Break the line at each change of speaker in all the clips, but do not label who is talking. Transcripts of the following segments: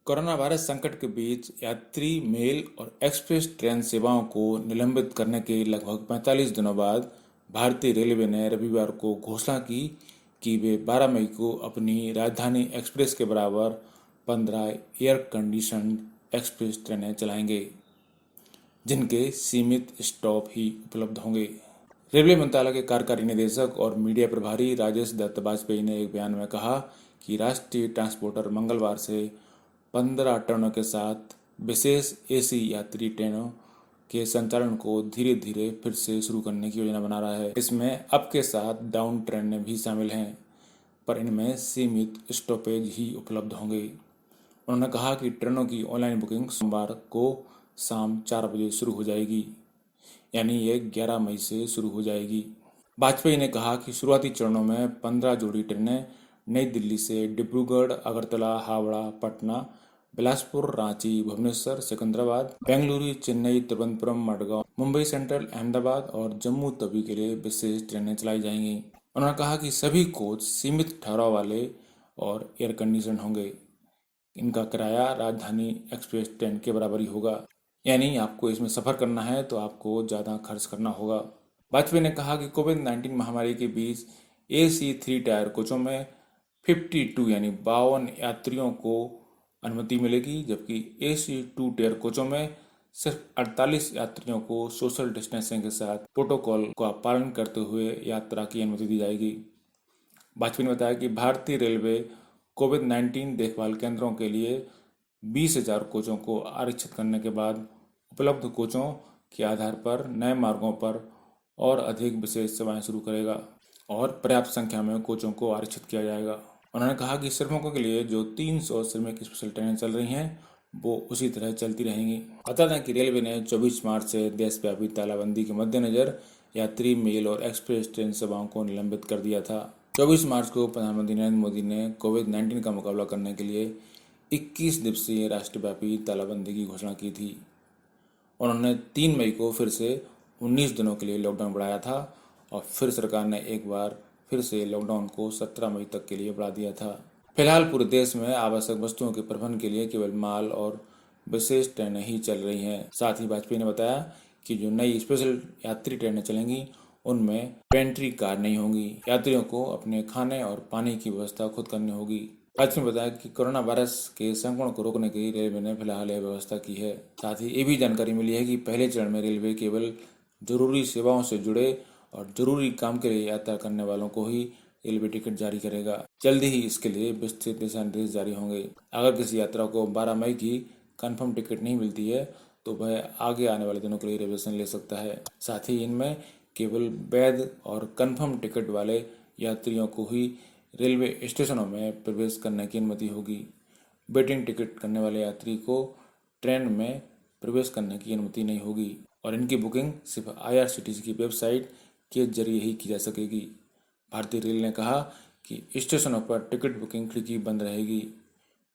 Corona virus संकट के बीच यात्री मेल और एक्सप्रेस ट्रेन सेवाओं को निलंबित करने के लगभग 45 दिनों बाद भारतीय रेलवे ने रविवार को घोषणा की कि वे 12 मई को अपनी राजधानी एक्सप्रेस के बराबर 15 एयर कंडीशन्ड एक्सप्रेस ट्रेनें चलाएंगे, जिनके सीमित स्टॉप ही उपलब्ध होंगे। रेलवे मंत्रालय के कार्यकारी निदेशक और मीडिया प्रभारी राजेश दत्त बाजपेयी ने एक बयान में कहा कि राष्ट्रीय ट्रांसपोर्टर मंगलवार से 15 ट्रेनों के साथ विशेष एसी यात्री ट्रेनों के संचालन को धीरे धीरे फिर से शुरू करने की योजना बना रहा है। इसमें अप के साथ डाउन ट्रेनें भी शामिल हैं, पर इनमें सीमित स्टॉपेज ही उपलब्ध होंगे। उन्होंने कहा कि ट्रेनों की ऑनलाइन बुकिंग सोमवार को शाम 4 बजे शुरू हो जाएगी, यानी ये 11 मई से शुरू हो जाएगी। वाजपेयी ने कहा कि शुरुआती चरणों में 15 जोड़ी ट्रेनें नई दिल्ली से डिब्रूगढ़, अगरतला, हावड़ा, पटना, बिलासपुर, रांची, भुवनेश्वर, सिकंदराबाद, बेंगलुरु, चेन्नई, तिरुवनंतपुरम, मडगांव, मुंबई सेंट्रल, अहमदाबाद और जम्मू तवी के लिए विशेष ट्रेनें चलाई जाएंगी। उन्होंने कहा कि सभी कोच सीमित ठहराव वाले और एयर कंडीशन होंगे। इनका किराया राजधानी एक्सप्रेस ट्रेन के बराबर ही होगा, यानी आपको इसमें सफ़र करना है तो आपको ज़्यादा खर्च करना होगा। वाजपेयी ने कहा कि कोविड-19 महामारी के बीच AC 3 टायर कोचों में 52 यानी 52 यात्रियों को अनुमति मिलेगी, जबकि AC 2 टायर कोचों में सिर्फ 48 यात्रियों को सोशल डिस्टेंसिंग के साथ प्रोटोकॉल का पालन करते हुए यात्रा की अनुमति दी जाएगी। वाजपेयी ने बताया कि भारतीय रेलवे कोविड-19 देखभाल केंद्रों के लिए 20,000 कोचों को आरक्षित करने के बाद उपलब्ध कोचों के आधार पर नए मार्गों पर और अधिक विशेष सेवाएं शुरू करेगा और पर्याप्त संख्या में कोचों को आरक्षित किया जाएगा। उन्होंने कहा कि श्रमिकों के लिए जो 300 श्रमिक स्पेशल ट्रेनें चल रही हैं वो उसी तरह चलती रहेंगी। बता दें कि रेलवे ने 24 मार्च से देशव्यापी तालाबंदी के मद्देनजर यात्री मेल और एक्सप्रेस ट्रेन सेवाओं को निलंबित कर दिया था। 24 मार्च को प्रधानमंत्री नरेंद्र मोदी ने कोविड-19 का मुकाबला करने के लिए 21 दिवसीय राष्ट्रव्यापी तालाबंदी की घोषणा की थी। उन्होंने 3 मई को फिर से 19 दिनों के लिए लॉकडाउन बढ़ाया था और फिर सरकार ने एक बार फिर से लॉकडाउन को 17 मई तक के लिए बढ़ा दिया था। फिलहाल पूरे देश में आवश्यक वस्तुओं के परिवहन के लिए केवल माल और विशेष ट्रेनें ही चल रही हैं। साथ ही वाजपेयी ने बताया कि जो नई स्पेशल यात्री ट्रेनें चलेंगी उनमें पेंट्री कार नहीं होंगी। यात्रियों को अपने खाने और पानी की व्यवस्था खुद करनी होगी। वाजपेयी ने बताया कि कोरोना वायरस के संक्रमण को रोकने के लिए रेलवे ने फिलहाल यह व्यवस्था की है। साथ ही ये भी जानकारी मिली है कि पहले चरण में रेलवे केवल जरूरी सेवाओं से जुड़े और जरूरी काम के लिए यात्रा करने वालों को ही रेलवे टिकट जारी करेगा। जल्दी ही इसके लिए विस्तृत दिशा निर्देश जारी होंगे। अगर किसी यात्रा को 12 मई की कंफर्म टिकट नहीं मिलती है तो वह आगे आने वाले दिनों के लिए रिजर्वेशन ले सकता है। साथ ही इनमें केवल वैध और कंफर्म टिकट वाले यात्रियों को ही रेलवे स्टेशनों में प्रवेश करने की अनुमति होगी। वेटिंग टिकट करने वाले यात्री को ट्रेन में प्रवेश करने की अनुमति नहीं होगी और इनकी बुकिंग सिर्फ IRCTC की वेबसाइट के जरिए ही की जा सकेगी। भारतीय रेल ने कहा कि स्टेशनों पर टिकट बुकिंग खिड़की बंद रहेगी।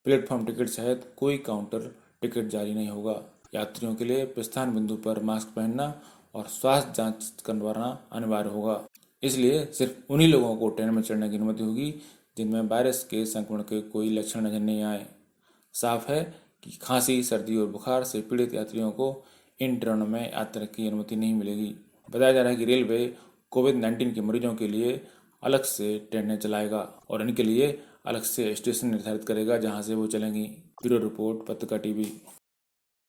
प्लेटफॉर्म टिकट सहित कोई काउंटर टिकट जारी नहीं होगा। यात्रियों के लिए प्रस्थान बिंदु पर मास्क पहनना और स्वास्थ्य जांच करवाना अनिवार्य होगा। इसलिए सिर्फ उन्हीं लोगों को ट्रेन में चढ़ने की अनुमति होगी जिनमें वायरस के संक्रमण के कोई लक्षण नजर नहीं आए। साफ है कि खांसी, सर्दी और बुखार से पीड़ित यात्रियों को इन ट्रेनों में यात्रा की अनुमति नहीं मिलेगी। बताया जा रहा है कि रेलवे कोविड-19 के मरीजों के लिए अलग से ट्रेनें चलाएगा और इनके लिए अलग से स्टेशन निर्धारित करेगा जहां से वो चलेंगी। ब्यूरो रिपोर्ट, पत्रिका टीवी।